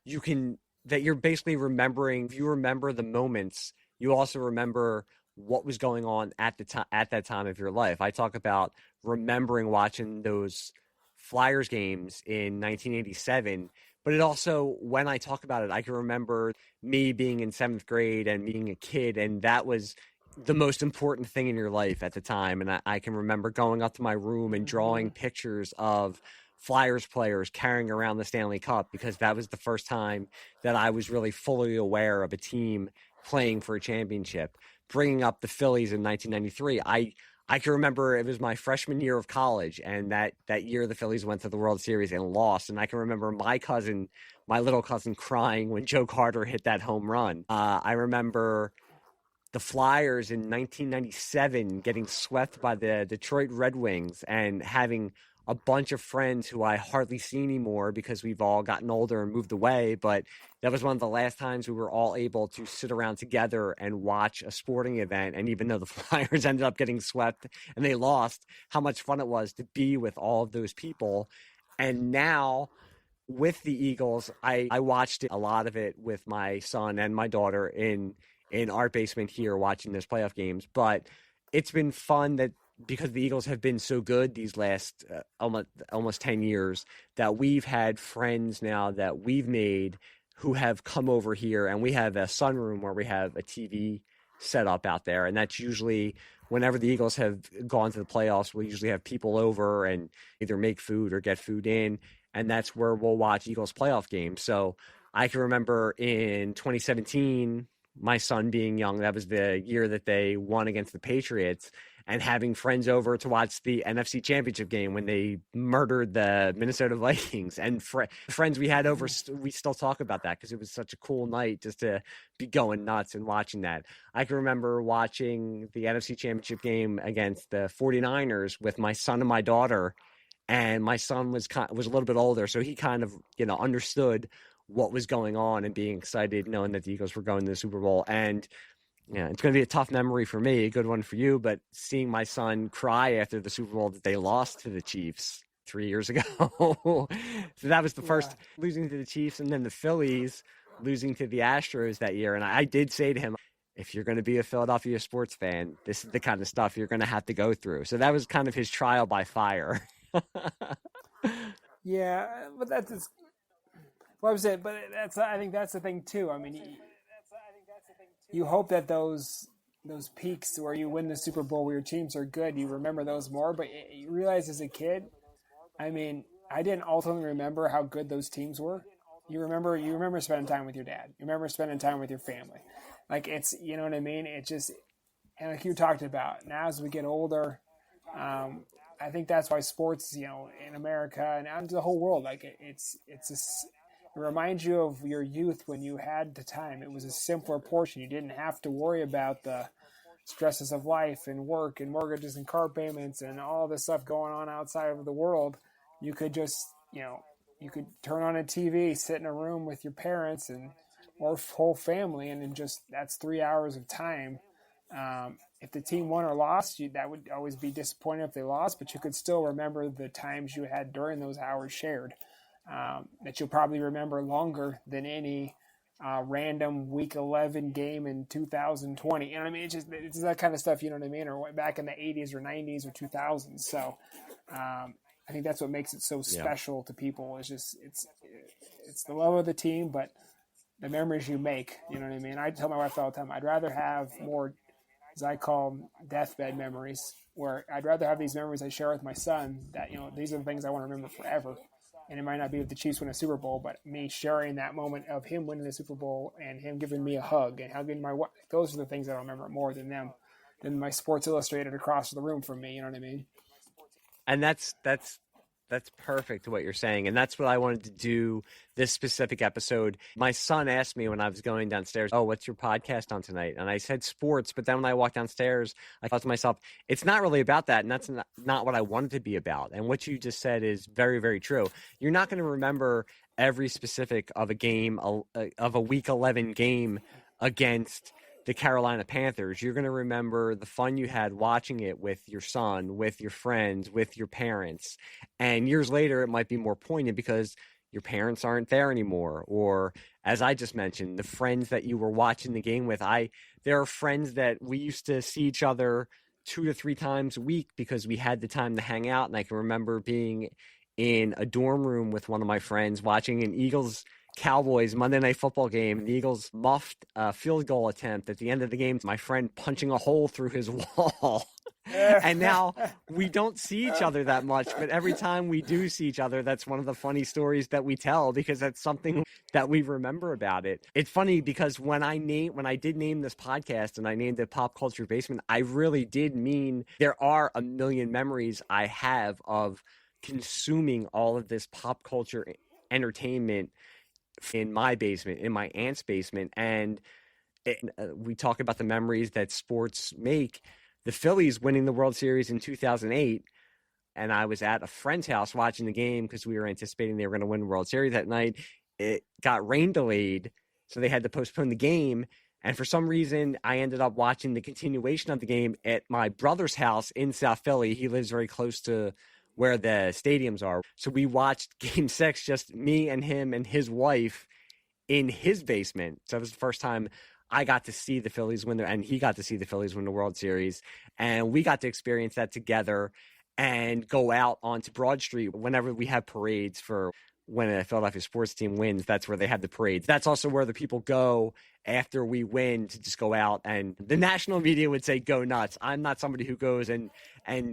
you're basically remembering. If you remember the moments, you also remember what was going on at that time of your life. I talk about remembering watching those Flyers games in 1987, but it also, when I talk about it, I can remember me being in 7th grade and being a kid, and that was the most important thing in your life at the time. And I can remember going up to my room and drawing pictures of Flyers players carrying around the Stanley Cup, because that was the first time that I was really fully aware of a team playing for a championship. Bringing up the Phillies in 1993, I can remember it was my freshman year of college, and that year the Phillies went to the World Series and lost. And I can remember my little cousin, crying when Joe Carter hit that home run. I remember the Flyers in 1997 getting swept by the Detroit Red Wings, and having a bunch of friends who I hardly see anymore because we've all gotten older and moved away. But that was one of the last times we were all able to sit around together and watch a sporting event. And even though the Flyers ended up getting swept and they lost, how much fun it was to be with all of those people. And now with the Eagles, I watched a lot of it with my son and my daughter in our basement here watching those playoff games. But it's been fun that because the Eagles have been so good these last almost 10 years, that we've had friends now that we've made who have come over here, and we have a sunroom where we have a TV set up out there. And that's usually whenever the Eagles have gone to the playoffs, we usually have people over and either make food or get food in. And that's where we'll watch Eagles playoff games. So I can remember in 2017, my son being young, that was the year that they won against the Patriots, and having friends over to watch the NFC Championship game when they murdered the Minnesota Vikings. And friends we had over, we still talk about that because it was such a cool night just to be going nuts and watching that. I can remember watching the NFC Championship game against the 49ers with my son and my daughter, and my son was a little bit older, so he kind of understood what was going on and being excited knowing that the Eagles were going to the Super Bowl. And yeah, it's going to be a tough memory for me, a good one for you, but seeing my son cry after the Super Bowl that they lost to the Chiefs 3 years ago. So that was the first losing to the Chiefs, and then the Phillies losing to the Astros that year. And I did say to him, if you're going to be a Philadelphia sports fan, this is the kind of stuff you're going to have to go through. So that was kind of his trial by fire. Yeah, but that's what I was saying. But I think that's the thing too. I mean, you hope that those peaks where you win the Super Bowl, where your teams are good, you remember those more. But you realize as a kid, I mean, I didn't ultimately remember how good those teams were. You remember spending time with your dad. You remember spending time with your family. Like, it's, you know what I mean? It just, and like you talked about, now as we get older, I think that's why sports, in America and the whole world, like it reminds you of your youth when you had the time. It was a simpler portion. You didn't have to worry about the stresses of life and work and mortgages and car payments and all this stuff going on outside of the world. You could just, you could turn on a TV, sit in a room with your parents or whole family, and then just, that's 3 hours of time. If the team won or lost, that would always be disappointing if they lost, but you could still remember the times you had during those hours shared, that you'll probably remember longer than any random Week 11 game in 2020. You know what I mean? It's that kind of stuff, you know what I mean? Or back in the 80s or 90s or 2000s. So I think that's what makes it so special to people. It's just it's the love of the team, but the memories you make. You know what I mean? I tell my wife all the time, I'd rather have more, as I call them, deathbed memories, where I'd rather have these memories I share with my son that, these are the things I want to remember forever. And it might not be if the Chiefs win a Super Bowl, but me sharing that moment of him winning the Super Bowl and him giving me a hug and hugging my wife. Those are the things I remember more than my Sports Illustrated across the room from me. You know what I mean? And that's perfect what you're saying. And that's what I wanted to do this specific episode. My son asked me when I was going downstairs, "Oh, what's your podcast on tonight?" And I said sports. But then when I walked downstairs, I thought to myself, it's not really about that. And that's not what I wanted to be about. And what you just said is very, very true. You're not going to remember every specific of a game, of a Week 11 game against the Carolina Panthers. You're going to remember the fun you had watching it with your son, with your friends, with your parents. And years later, it might be more poignant because your parents aren't there anymore. Or, as I just mentioned, the friends that you were watching the game with. There are friends that we used to see each other 2 to 3 times a week because we had the time to hang out. And I can remember being in a dorm room with one of my friends watching an Eagles Cowboys Monday Night Football game, the Eagles muffed field goal attempt at the end of the game. My friend punching a hole through his wall. And now we don't see each other that much, but every time we do see each other, that's one of the funny stories that we tell because that's something that we remember about it. It's funny because when I did name this podcast and I named it Pop Culture Basement, I really did mean there are a million memories I have of consuming all of this pop culture entertainment in my basement, in my aunt's basement. And we talk about the memories that sports make. The Phillies winning the World Series in 2008, and I was at a friend's house watching the game because we were anticipating they were going to win the World Series that night. It got rain delayed, so they had to postpone the game. And for some reason, I ended up watching the continuation of the game at my brother's house in South Philly. He lives very close to where the stadiums are. So we watched Game 6, just me and him and his wife in his basement. So it was the first time I got to see the Phillies win, and he got to see the Phillies win the World Series. And we got to experience that together and go out onto Broad Street whenever we have parades for when a Philadelphia sports team wins. That's where they have the parades. That's also where the people go after we win to just go out. And the national media would say, go nuts. I'm not somebody who goes and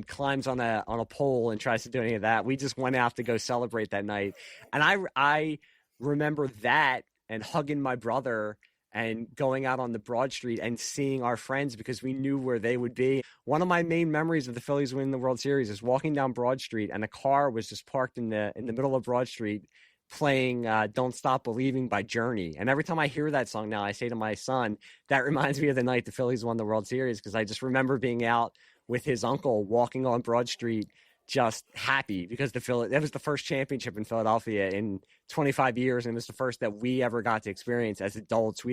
climbs on a pole and tries to do any of that. We just went out to go celebrate that night. And I remember that and hugging my brother and going out on the Broad Street and seeing our friends because we knew where they would be. One of my main memories of the Phillies winning the World Series is walking down Broad Street and a car was just parked in the middle of Broad Street playing Don't Stop Believing by Journey. And every time I hear that song now, I say to my son, that reminds me of the night the Phillies won the World Series because I just remember being out with his uncle walking on Broad Street just happy because that was the first championship in Philadelphia in 25 years, and it was the first that we ever got to experience as adults.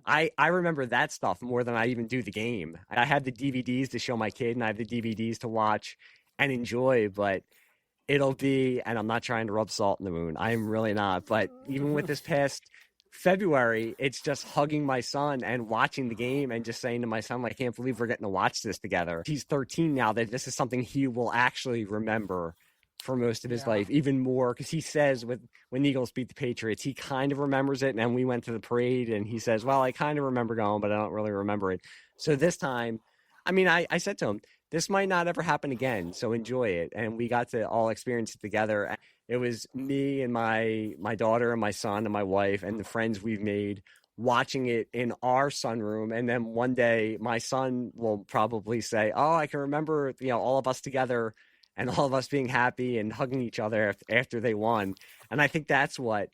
I remember that stuff more than I even do the game. I have the DVDs to show my kid, and I have the DVDs to watch and enjoy, but it'll be, and I'm not trying to rub salt in the wound. I am really not, but even with this past February, it's just hugging my son and watching the game and just saying to my son, like, I can't believe we're getting to watch this together. He's 13 now, that this is something he will actually remember for most of his life, even more, because he says when the Eagles beat the Patriots, he kind of remembers it, and we went to the parade, and he says, well, I kind of remember going, but I don't really remember it. So this time, I mean, I said to him, this might not ever happen again, so enjoy it. And we got to all experience it together. It was me and my daughter and my son and my wife and the friends we've made watching it in our sunroom. And then one day my son will probably say, oh, I can remember, all of us together and all of us being happy and hugging each other after they won. And I think that's what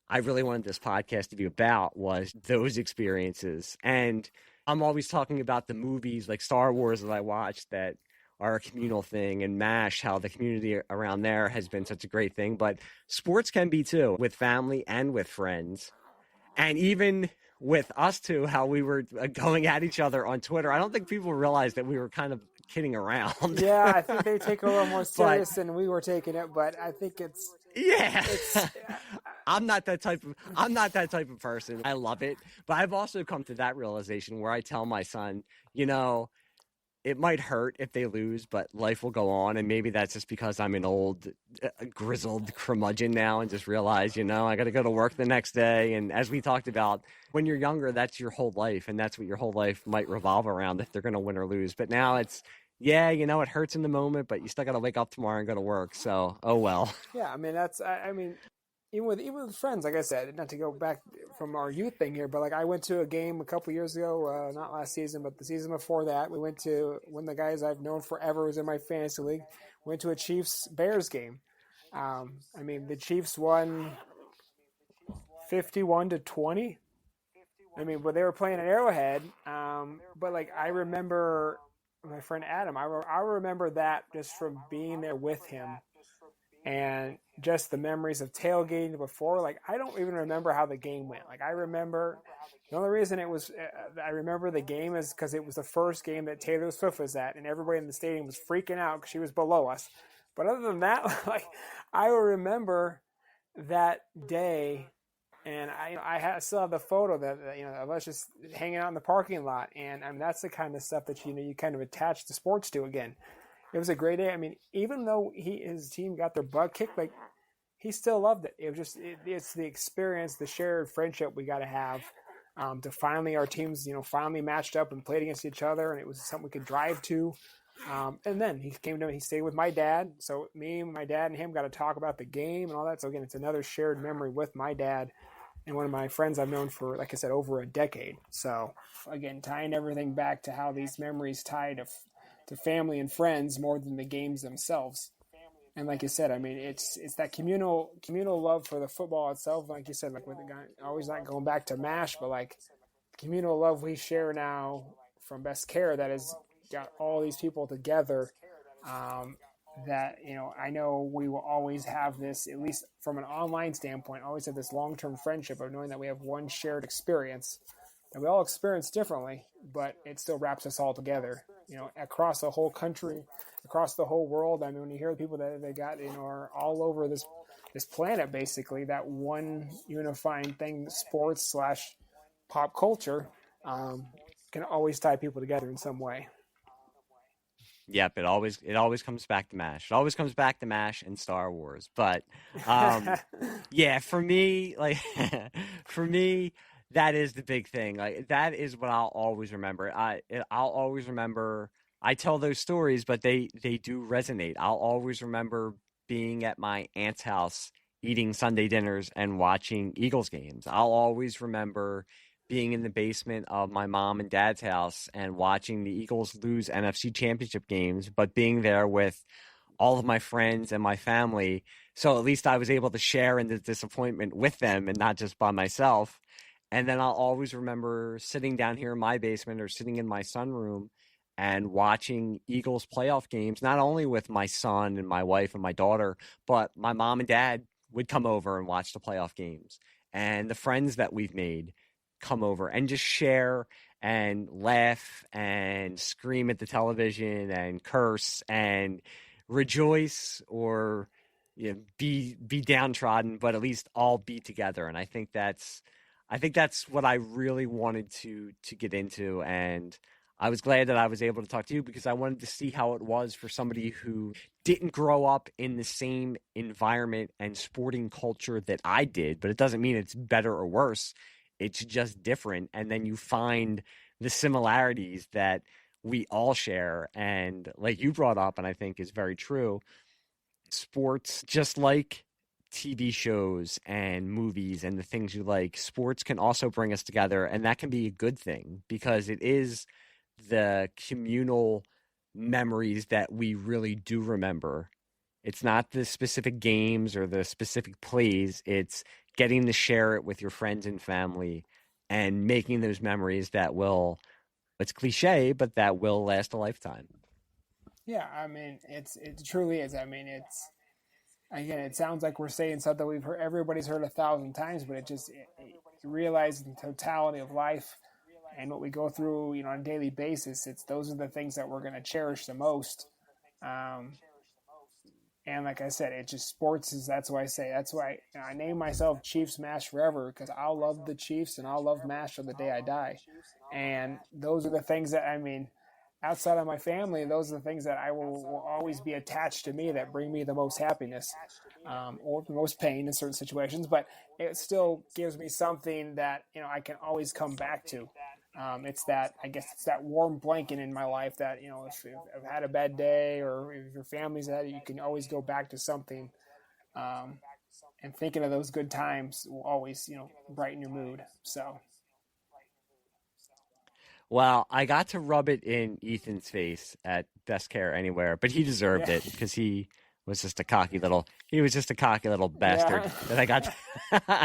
I really wanted this podcast to be about, was those experiences. And I'm always talking about the movies like Star Wars that I watched that are a communal thing, and MASH, how the community around there has been such a great thing. But sports can be too, with family and with friends. And even with us two, how we were going at each other on Twitter. I don't think people realized that we were kind of kidding around. Yeah, I think they take it a little more serious than we were taking it, but I think it's... Yeah. I'm not that type of person. I love it. But I've also come to that realization where I tell my son, it might hurt if they lose, but life will go on. And maybe that's just because I'm an old, grizzled curmudgeon now and just realize, I got to go to work the next day. And as we talked about, when you're younger, that's your whole life. And that's what your whole life might revolve around, if they're going to win or lose. But now it's, it hurts in the moment, but you still got to wake up tomorrow and go to work. So, oh well. Yeah, I mean, even with friends, like I said, not to go back from our youth thing here, but like I went to a game a couple years ago, not last season, but the season before that. We went to one of the guys I've known forever was in my fantasy league. Went to a Chiefs-Bears game. The Chiefs won 51-20. But they were playing at Arrowhead. But like I remember my friend Adam. I remember that just from being there with him. And just the memories of tailgating before, like, I don't even remember how the game went. Like, I remember, the only reason I remember the game is because it was the first game that Taylor Swift was at, and everybody in the stadium was freaking out because she was below us. But other than that, like, I remember that day, and I still have the photo that, of us just hanging out in the parking lot. And that's the kind of stuff that, you kind of attach the sports to again. It was a great day. Even though his team got their butt kicked, like he still loved it. It was just it's the experience, the shared friendship we got to have. To finally our teams, finally matched up and played against each other, and it was something we could drive to. And then he stayed with my dad. So me, my dad, and him got to talk about the game and all that. So again, it's another shared memory with my dad and one of my friends I've known for, like I said, over a decade. So again, tying everything back to how these memories tie to family and friends more than the games themselves. And like you said, I mean, it's that communal love for the football itself. Like you said, like with the guy, always not going back to MASH, but like the communal love we share now from Best Care that has got all these people together. That I know we will always have this, at least from an online standpoint, always have this long-term friendship of knowing that we have one shared experience that we all experience differently, but it still wraps us all together. Across the whole country, across the whole world. I mean, when you hear the people that they got, are all over this planet, basically, that one unifying thing, sports slash pop culture, can always tie people together in some way. Yep, it always comes back to MASH. It always comes back to MASH and Star Wars. But yeah, for me, like for me, that is the big thing. Like that is what I'll always remember. I'll always remember. I tell those stories, but they do resonate. I'll always remember being at my aunt's house eating Sunday dinners and watching Eagles games. I'll always remember being in the basement of my mom and dad's house and watching the Eagles lose NFC championship games, but being there with all of my friends and my family. So at least I was able to share in the disappointment with them and not just by myself. And then I'll always remember sitting down here in my basement or sitting in my sunroom and watching Eagles playoff games, not only with my son and my wife and my daughter, but my mom and dad would come over and watch the playoff games. And the friends that we've made come over and just share and laugh and scream at the television and curse and rejoice or be downtrodden, but at least all be together. And I think that's what I really wanted to get into. And I was glad that I was able to talk to you because I wanted to see how it was for somebody who didn't grow up in the same environment and sporting culture that I did, but it doesn't mean it's better or worse. It's just different. And then you find the similarities that we all share. And like you brought up, and I think is very true, sports, just like TV shows and movies and the things you like, sports can also bring us together. And that can be a good thing because it is the communal memories that we really do remember. It's not the specific games or the specific plays. It's getting to share it with your friends and family and making those memories that will, it's cliche, but that will last a lifetime. Yeah, I mean, it truly is. I mean, again, it sounds like we're saying something everybody's heard 1,000 times, but you realize the totality of life and what we go through, on a daily basis. Those are the things that we're going to cherish the most. And like I said, that's why I name myself ChiefsMASHforever because I'll love the Chiefs and I'll love MASH till the day I die. And those are the things that, I mean, outside of my family, those are the things that I will always be attached to me that bring me the most happiness, or the most pain in certain situations. But it still gives me something that I can always come back to. It's that warm blanket in my life that if I've had a bad day or if your family's had it, you can always go back to something. And thinking of those good times will always brighten your mood. So. Well, I got to rub it in Ethan's face at Best Care Anywhere, but he deserved it because was just a cocky little bastard that I got to,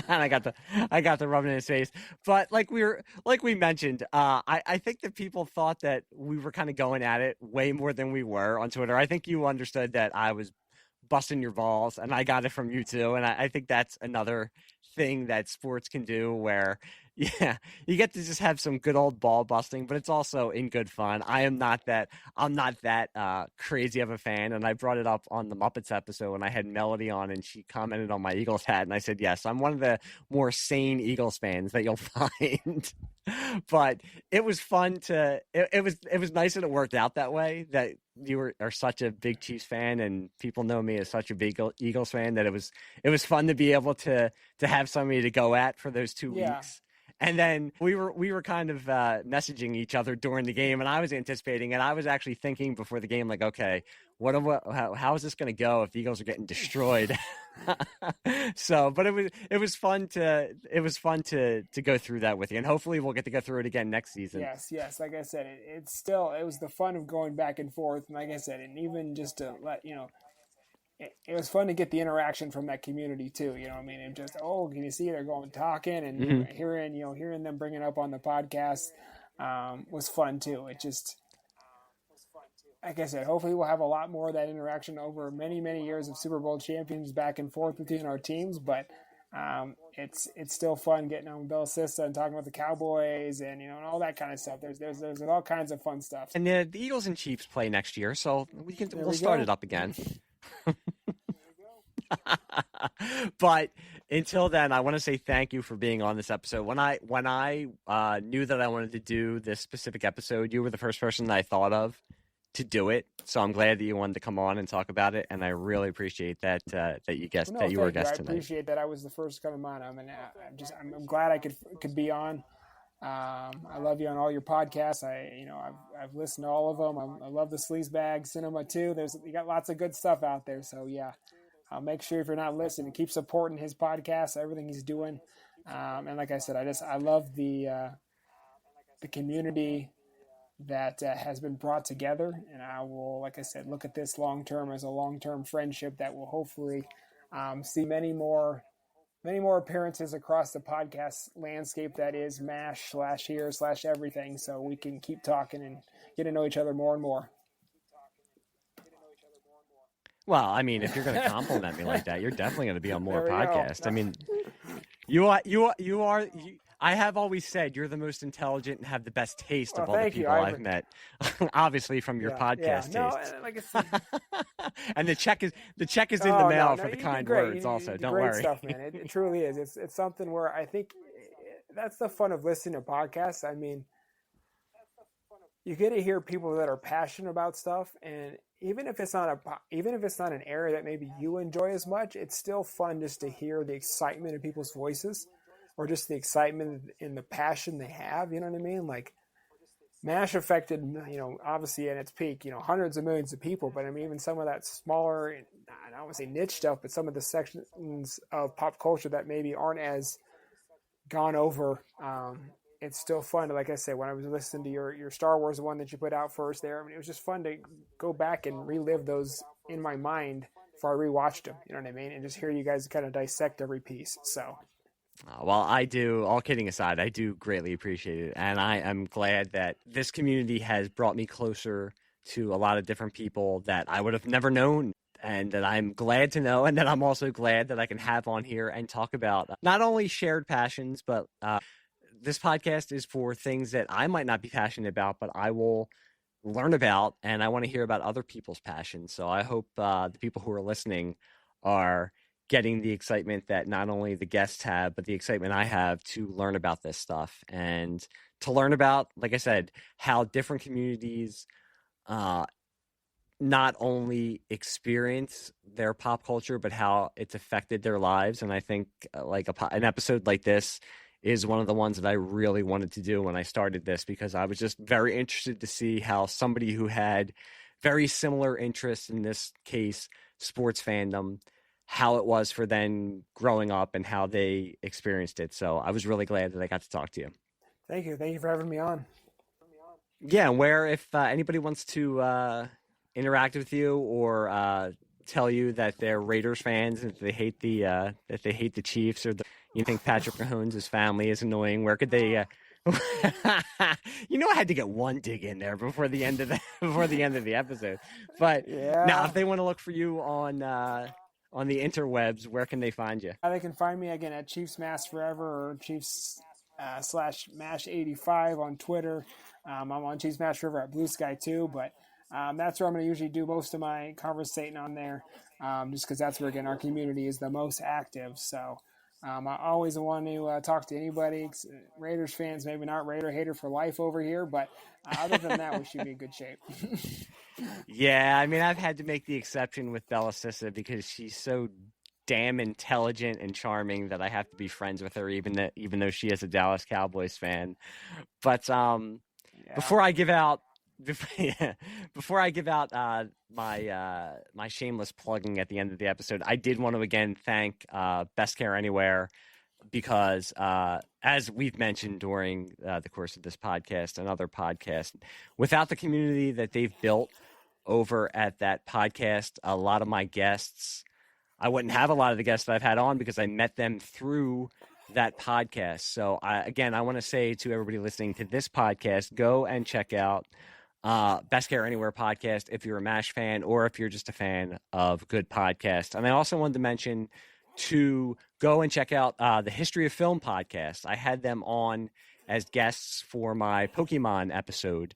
and I got to rub it in his face. But like we mentioned, I think that people thought that we were kind of going at it way more than we were on Twitter. I think you understood that I was busting your balls, and I got it from you too. And I think that's another thing that sports can do where Yeah, you get to just have some good old ball busting, but it's also in good fun. I'm not that crazy of a fan, and I brought it up on the Muppets episode when I had Melody on, and she commented on my Eagles hat, and I said, yes, I'm one of the more sane Eagles fans that you'll find. But it was fun it was nice that it worked out that way, that are such a big Chiefs fan, and people know me as such a big Eagles fan, that it was fun to be able to have somebody to go at for those 2 weeks. And then we were kind of messaging each other during the game, and I was anticipating, and I was actually thinking before the game, like, okay, how is this going to go if the Eagles are getting destroyed? So, but it was fun to go through that with you, and hopefully we'll get to go through it again next season. Yes. Like I said, it was the fun of going back and forth, and like I said, and even just to let you know. It was fun to get the interaction from that community too. You know, what I mean, it just can you see they're going talking and hearing them bring it up on the podcast was fun too. It just, like I said, hopefully we'll have a lot more of that interaction over many years of Super Bowl champions back and forth between our teams. But it's still fun getting on Bill Sista and talking about the Cowboys and and all that kind of stuff. There's all kinds of fun stuff. And the Eagles and Chiefs play next year, so we'll start it up again. But until then, I want to say thank you for being on this episode. When I knew that I wanted to do this specific episode, you were the first person that I thought of to do it. So I'm glad that you wanted to come on and talk about it, and I really appreciate that you were a guest tonight. I appreciate that I was the first to come on. I mean, I'm glad I could be on. I love you on all your podcasts. I've listened to all of them. I love the Sleazebag Cinema too. You got lots of good stuff out there. So yeah, make sure if you're not listening, keep supporting his podcast, everything he's doing. And like I said, I love the community that has been brought together. And I will, like I said, look at this long term as a long term friendship that will hopefully see many more appearances across the podcast landscape that is MASH/here/everything, so we can keep talking and get to know each other more and more. Well, I mean, if you're going to compliment me like that, you're definitely going to be on more podcasts. I mean, I have always said you're the most intelligent and have the best taste of all the people I've met. Obviously, from your podcast taste. No, like I said, and the check is in the mail for the kind words. Also, don't worry. Great stuff, man. It truly is. It's something where I think that's the fun of listening to podcasts. I mean, you get to hear people that are passionate about stuff, and even if it's not an area that maybe you enjoy as much, it's still fun just to hear the excitement in people's voices, or just the excitement in the passion they have. You know what I mean? Like, MASH affected, obviously at its peak, hundreds of millions of people. But I mean, even some of that smaller, I don't want to say niche stuff, but some of the sections of pop culture that maybe aren't as gone over, it's still fun. Like I said, when I was listening to your Star Wars one that you put out first there, I mean, it was just fun to go back and relive those in my mind before I rewatched them. You know what I mean? And just hear you guys kind of dissect every piece. So. Well, I do, all kidding aside, I do greatly appreciate it. And I am glad that this community has brought me closer to a lot of different people that I would have never known, and that I'm glad to know. And that I'm also glad that I can have on here and talk about not only shared passions, but this podcast is for things that I might not be passionate about, but I will learn about, and I want to hear about other people's passions. So I hope the people who are listening are getting the excitement that not only the guests have, but the excitement I have to learn about this stuff, and to learn about, like I said, how different communities not only experience their pop culture, but how it's affected their lives. And I think an episode like this is one of the ones that I really wanted to do when I started this, because I was just very interested to see how somebody who had very similar interests, in this case, sports fandom, how it was for them growing up and how they experienced it. So I was really glad that I got to talk to you. Thank you for having me on. Yeah, where if anybody wants to interact with you or tell you that they're Raiders fans and that they hate the Chiefs, or you think Patrick Mahomes' family is annoying, where could they? I had to get one dig in there before the end of the episode. But now, if they want to look for you on the interwebs, where can they find you? They can find me again at ChiefsMASHforever or Chiefs slash mash85 on Twitter. I'm on ChiefsMASHforever at Bluesky too, but that's where I'm going to usually do most of my conversating on there, just because that's where, again, our community is the most active. So I always want to talk to anybody. Raiders fans, maybe not Raider hater for life over here, but other than that, we should be in good shape. Yeah, I mean, I've had to make the exception with Bella Sissa because she's so damn intelligent and charming that I have to be friends with her, even though she is a Dallas Cowboys fan. But Yeah. before I give out before I give out my shameless plugging at the end of the episode, I did want to again thank Best Care Anywhere because as we've mentioned during the course of this podcast and other podcasts, without the community that they've built over at that podcast, a lot of my guests, I wouldn't have a lot of the guests that I've had on because I met them through that podcast. So I want to say to everybody listening to this podcast, go and check out Best Care Anywhere podcast if you're a MASH fan or if you're just a fan of good podcasts. And I also wanted to mention to go and check out the History of Film podcast. I had them on as guests for my Pokemon episode,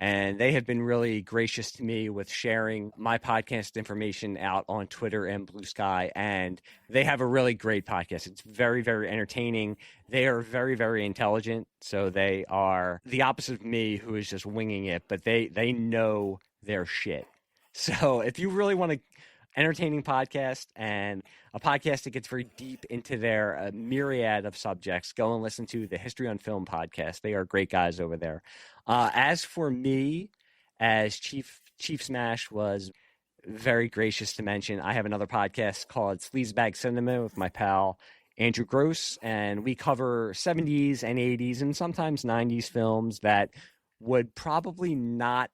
and they have been really gracious to me with sharing my podcast information out on Twitter and Bluesky. And they have a really great podcast. It's very, very entertaining. They are very, very intelligent. So they are the opposite of me, who is just winging it, but they know their shit. So if you really want to entertaining podcast and a podcast that gets very deep into their myriad of subjects, go and listen to the History on Film podcast. They are great guys over there. As for me, as Chief Smash was very gracious to mention, I have another podcast called Sleazebag Cinema with my pal Andrew Gross, and we cover 70s and 80s and sometimes 90s films that would probably not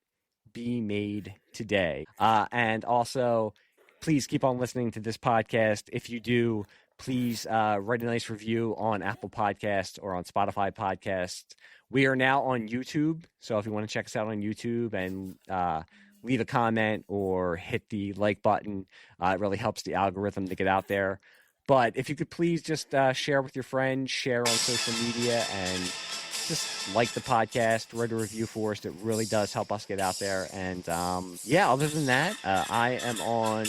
be made today. And also, please keep on listening to this podcast. If you do, please write a nice review on Apple Podcasts or on Spotify Podcasts. We are now on YouTube, so if you want to check us out on YouTube and leave a comment or hit the like button, it really helps the algorithm to get out there. But if you could please just share with your friends, share on social media, and just like the podcast, write a review for us. It really does help us get out there. And other than that, I am on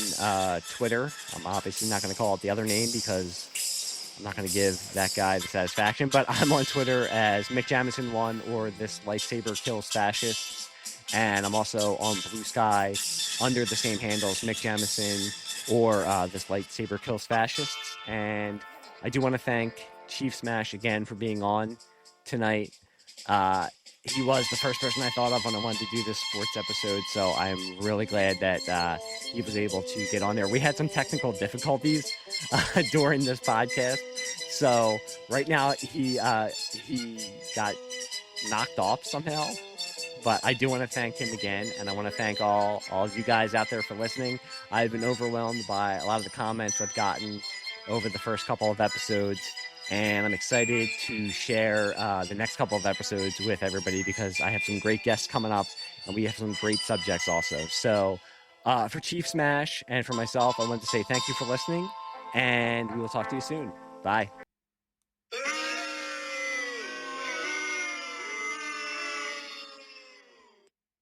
Twitter. I'm obviously not going to call it the other name because I'm not going to give that guy the satisfaction, but I'm on Twitter as McJamison1 or thislightsaberkillsfacists. And I'm also on Bluesky under the same handles, Mick Jamison or thislightsaberkillsfacists. And I do want to thank Chief Smash again for being on tonight. He was the first person I thought of when I wanted to do this sports episode, so I'm really glad that he was able to get on there. We had some technical difficulties during this podcast, so right now he got knocked off somehow, but I do want to thank him again, and I want to thank all of you guys out there for listening. I've been overwhelmed by a lot of the comments I've gotten over the first couple of episodes, and I'm excited to share the next couple of episodes with everybody because I have some great guests coming up, and we have some great subjects also. So for Chief Smash and for myself, I want to say thank you for listening, and we will talk to you soon. Bye.